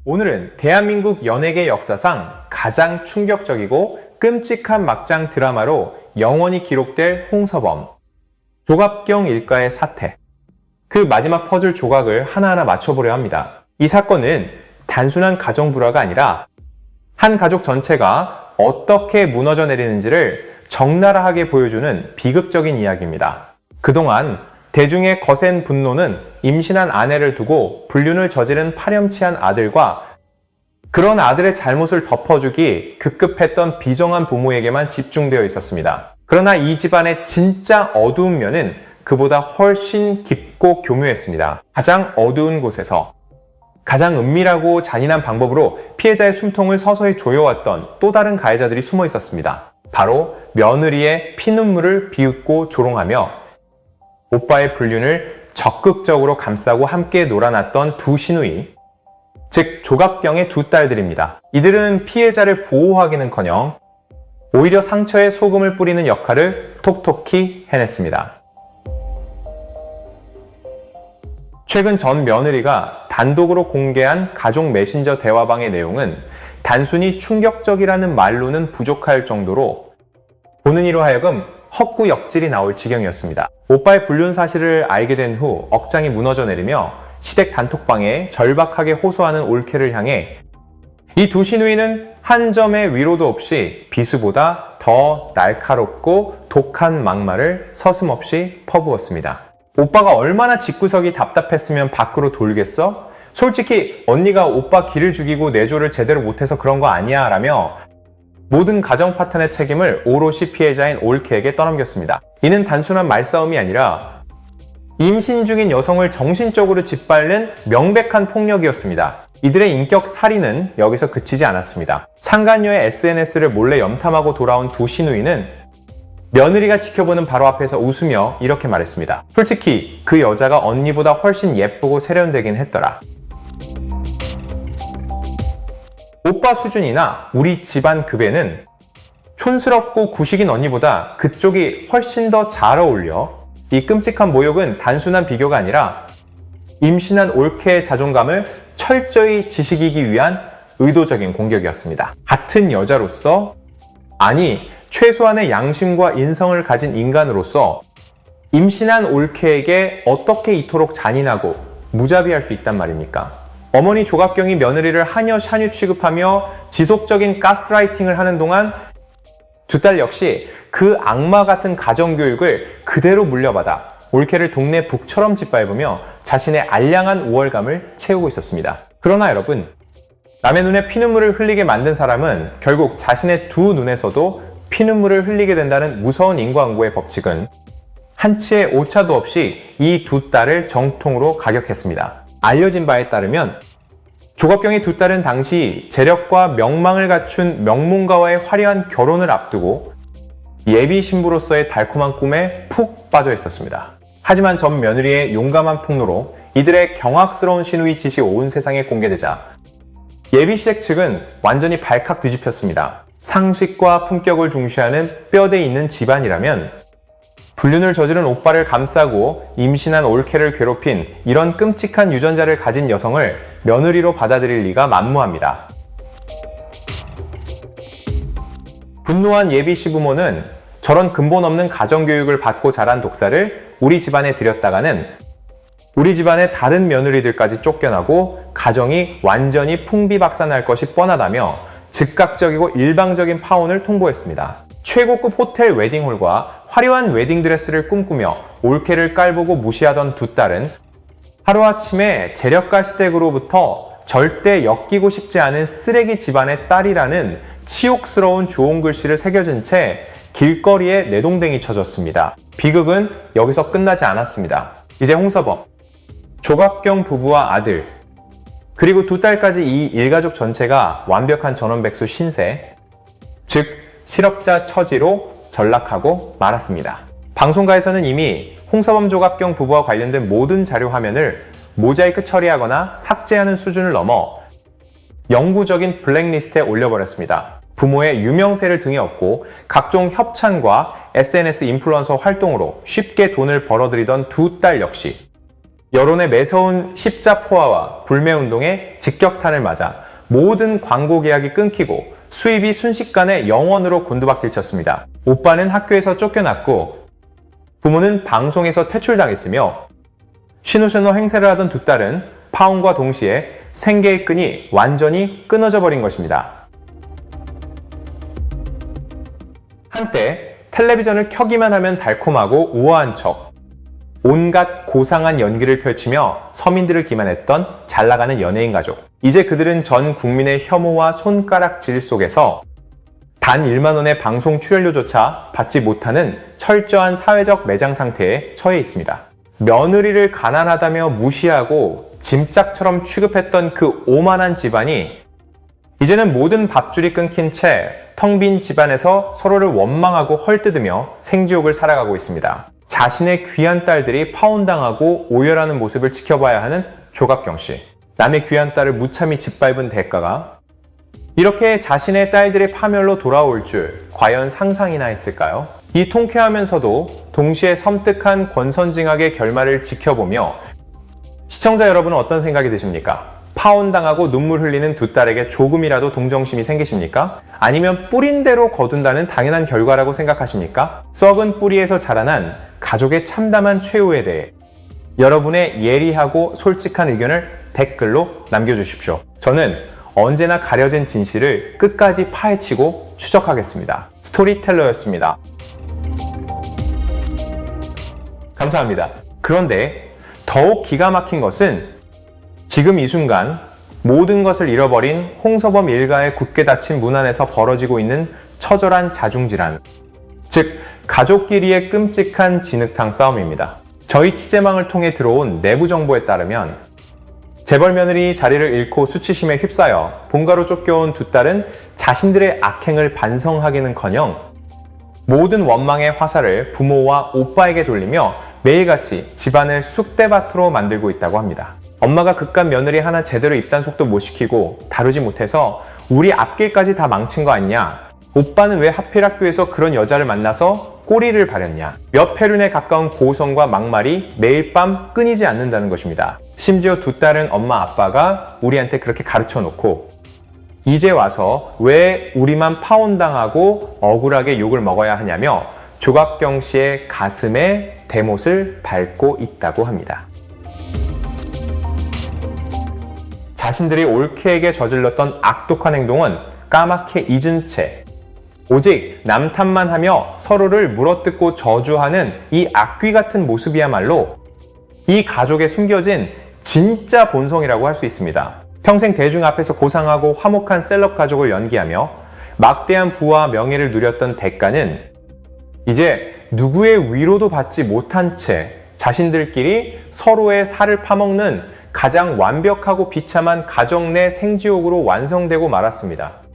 오늘은 대한민국 연예계 역사상 가장 충격적이고 끔찍한 막장 드라마로 영원히 기록될 홍서범, 조갑경 일가의 사태, 그 마지막 퍼즐 조각을 하나하나 맞춰보려 합니다. 이 사건은 단순한 가정 불화가 아니라 한 가족 전체가 어떻게 무너져 내리는지를 적나라하게 보여주는 비극적인 이야기입니다. 그동안 대중의 거센 분노는 임신한 아내를 두고 불륜을 저지른 파렴치한 아들과 그런 아들의 잘못을 덮어주기 급급했던 비정한 부모에게만 집중되어 있었습니다. 그러나 이 집안의 진짜 어두운 면은 그보다 훨씬 깊고 교묘했습니다. 가장 어두운 곳에서 가장 은밀하고 잔인한 방법으로 피해자의 숨통을 서서히 조여왔던 또 다른 가해자들이 숨어 있었습니다. 바로 며느리의 피눈물을 비웃고 조롱하며 오빠의 불륜을 적극적으로 감싸고 함께 놀아났던 두 시누이, 즉 조갑경의 두 딸들입니다. 이들은 피해자를 보호하기는커녕 오히려 상처에 소금을 뿌리는 역할을 톡톡히 해냈습니다. 최근 전 며느리가 단독으로 공개한 가족 메신저 대화방의 내용은 단순히 충격적이라는 말로는 부족할 정도로 보는 이로 하여금 헛구역질이 나올 지경이었습니다. 오빠의 불륜 사실을 알게 된 후 억장이 무너져 내리며 시댁 단톡방에 절박하게 호소하는 올케를 향해 이 두 시누이는 한 점의 위로도 없이 비수보다 더 날카롭고 독한 막말을 서슴없이 퍼부었습니다. 오빠가 얼마나 집구석이 답답했으면 밖으로 돌겠어? 솔직히 언니가 오빠 기를 죽이고 내조를 제대로 못해서 그런 거 아니야 라며 모든 가정 파탄의 책임을 오롯이 피해자인 올케에게 떠넘겼습니다. 이는 단순한 말싸움이 아니라 임신 중인 여성을 정신적으로 짓밟는 명백한 폭력이었습니다. 이들의 인격 살인은 여기서 그치지 않았습니다. 상간녀의 SNS를 몰래 염탐하고 돌아온 두 시누이는 며느리가 지켜보는 바로 앞에서 웃으며 이렇게 말했습니다. 솔직히 그 여자가 언니보다 훨씬 예쁘고 세련되긴 했더라. 오빠 수준이나 우리 집안 급에는 촌스럽고 구식인 언니보다 그쪽이 훨씬 더 잘 어울려. 이 끔찍한 모욕은 단순한 비교가 아니라 임신한 올케의 자존감을 철저히 지식이기 위한 의도적인 공격이었습니다. 같은 여자로서, 아니 최소한의 양심과 인성을 가진 인간으로서 임신한 올케에게 어떻게 이토록 잔인하고 무자비할 수 있단 말입니까? 어머니 조갑경이 며느리를 하녀 샤뉴 취급하며 지속적인 가스라이팅을 하는 동안 두 딸 역시 그 악마 같은 가정교육을 그대로 물려받아 올케를 동네 북처럼 짓밟으며 자신의 알량한 우월감을 채우고 있었습니다. 그러나 여러분, 남의 눈에 피눈물을 흘리게 만든 사람은 결국 자신의 두 눈에서도 피눈물을 흘리게 된다는 무서운 인과응보의 법칙은 한치의 오차도 없이 이 두 딸을 정통으로 가격했습니다. 알려진 바에 따르면 조갑경의 두 딸은 당시 재력과 명망을 갖춘 명문가와의 화려한 결혼을 앞두고 예비 신부로서의 달콤한 꿈에 푹 빠져 있었습니다. 하지만 전 며느리의 용감한 폭로로 이들의 경악스러운 시누이 짓이 온 세상에 공개되자 예비 시댁 측은 완전히 발칵 뒤집혔습니다. 상식과 품격을 중시하는 뼈대 있는 집안이라면 불륜을 저지른 오빠를 감싸고 임신한 올케를 괴롭힌 이런 끔찍한 유전자를 가진 여성을 며느리로 받아들일 리가 만무합니다. 분노한 예비 시부모는 저런 근본 없는 가정교육을 받고 자란 독사를 우리 집안에 들였다가는 우리 집안의 다른 며느리들까지 쫓겨나고 가정이 완전히 풍비박산날 것이 뻔하다며 즉각적이고 일방적인 파혼을 통보했습니다. 최고급 호텔 웨딩홀과 화려한 웨딩드레스를 꿈꾸며 올케를 깔보고 무시하던 두 딸은 하루아침에 재력가 시댁으로부터 절대 엮이고 싶지 않은 쓰레기 집안의 딸이라는 치욕스러운 주홍 글씨를 새겨진 채 길거리에 내동댕이 쳐졌습니다. 비극은 여기서 끝나지 않았습니다. 이제 홍서범, 조갑경 부부와 아들, 그리고 두 딸까지 이 일가족 전체가 완벽한 전원백수 신세, 즉 실업자 처지로 전락하고 말았습니다. 방송가에서는 이미 홍서범 조갑경 부부와 관련된 모든 자료 화면을 모자이크 처리하거나 삭제하는 수준을 넘어 영구적인 블랙리스트에 올려버렸습니다. 부모의 유명세를 등에 업고 각종 협찬과 SNS 인플루언서 활동으로 쉽게 돈을 벌어들이던 두 딸 역시 여론의 매서운 십자포화와 불매운동에 직격탄을 맞아 모든 광고 계약이 끊기고 수입이 순식간에 0원으로 곤두박질 쳤습니다. 오빠는 학교에서 쫓겨났고 부모는 방송에서 퇴출당했으며 신우신호 행세를 하던 두 딸은 파혼과 동시에 생계의 끈이 완전히 끊어져 버린 것입니다. 한때 텔레비전을 켜기만 하면 달콤하고 우아한 척, 온갖 고상한 연기를 펼치며 서민들을 기만했던 잘나가는 연예인 가족. 이제 그들은 전 국민의 혐오와 손가락질 속에서 단 1만 원의 방송 출연료조차 받지 못하는 철저한 사회적 매장 상태에 처해 있습니다. 며느리를 가난하다며 무시하고 짐짝처럼 취급했던 그 오만한 집안이 이제는 모든 밥줄이 끊긴 채 텅 빈 집안에서 서로를 원망하고 헐뜯으며 생지옥을 살아가고 있습니다. 자신의 귀한 딸들이 파혼당하고 오열하는 모습을 지켜봐야 하는 조갑경 씨. 남의 귀한 딸을 무참히 짓밟은 대가가 이렇게 자신의 딸들의 파멸로 돌아올 줄 과연 상상이나 했을까요? 이 통쾌하면서도 동시에 섬뜩한 권선징악의 결말을 지켜보며 시청자 여러분은 어떤 생각이 드십니까? 파혼당하고 눈물 흘리는 두 딸에게 조금이라도 동정심이 생기십니까? 아니면 뿌린 대로 거둔다는 당연한 결과라고 생각하십니까? 썩은 뿌리에서 자라난 가족의 참담한 최후에 대해 여러분의 예리하고 솔직한 의견을 댓글로 남겨주십시오. 저는 언제나 가려진 진실을 끝까지 파헤치고 추적하겠습니다. 스토리텔러였습니다. 감사합니다. 그런데 더욱 기가 막힌 것은 지금 이 순간 모든 것을 잃어버린 홍서범 일가의 굳게 닫힌 문 안에서 벌어지고 있는 처절한 자중질환, 즉 가족끼리의 끔찍한 진흙탕 싸움입니다. 저희 취재망을 통해 들어온 내부 정보에 따르면 재벌 며느리 자리를 잃고 수치심에 휩싸여 본가로 쫓겨온 두 딸은 자신들의 악행을 반성하기는커녕 모든 원망의 화살을 부모와 오빠에게 돌리며 매일같이 집안을 쑥대밭으로 만들고 있다고 합니다. 엄마가 그깟 며느리 하나 제대로 입단속도 못 시키고 다루지 못해서 우리 앞길까지 다 망친 거 아니냐? 오빠는 왜 하필 학교에서 그런 여자를 만나서 꼬리를 바렸냐? 몇 회륜에 가까운 고성과 막말이 매일 밤 끊이지 않는다는 것입니다. 심지어 두 딸은 엄마 아빠가 우리한테 그렇게 가르쳐 놓고 이제 와서 왜 우리만 파혼당하고 억울하게 욕을 먹어야 하냐며 조갑경 씨의 가슴에 대못을 밟고 있다고 합니다. 자신들이 올케에게 저질렀던 악독한 행동은 까맣게 잊은 채 오직 남 탓만 하며 서로를 물어뜯고 저주하는 이 악귀 같은 모습이야말로 이 가족에 숨겨진 진짜 본성이라고 할 수 있습니다. 평생 대중 앞에서 고상하고 화목한 셀럽 가족을 연기하며 막대한 부와 명예를 누렸던 대가는 이제 누구의 위로도 받지 못한 채 자신들끼리 서로의 살을 파먹는 가장 완벽하고 비참한 가정 내 생지옥으로 완성되고 말았습니다.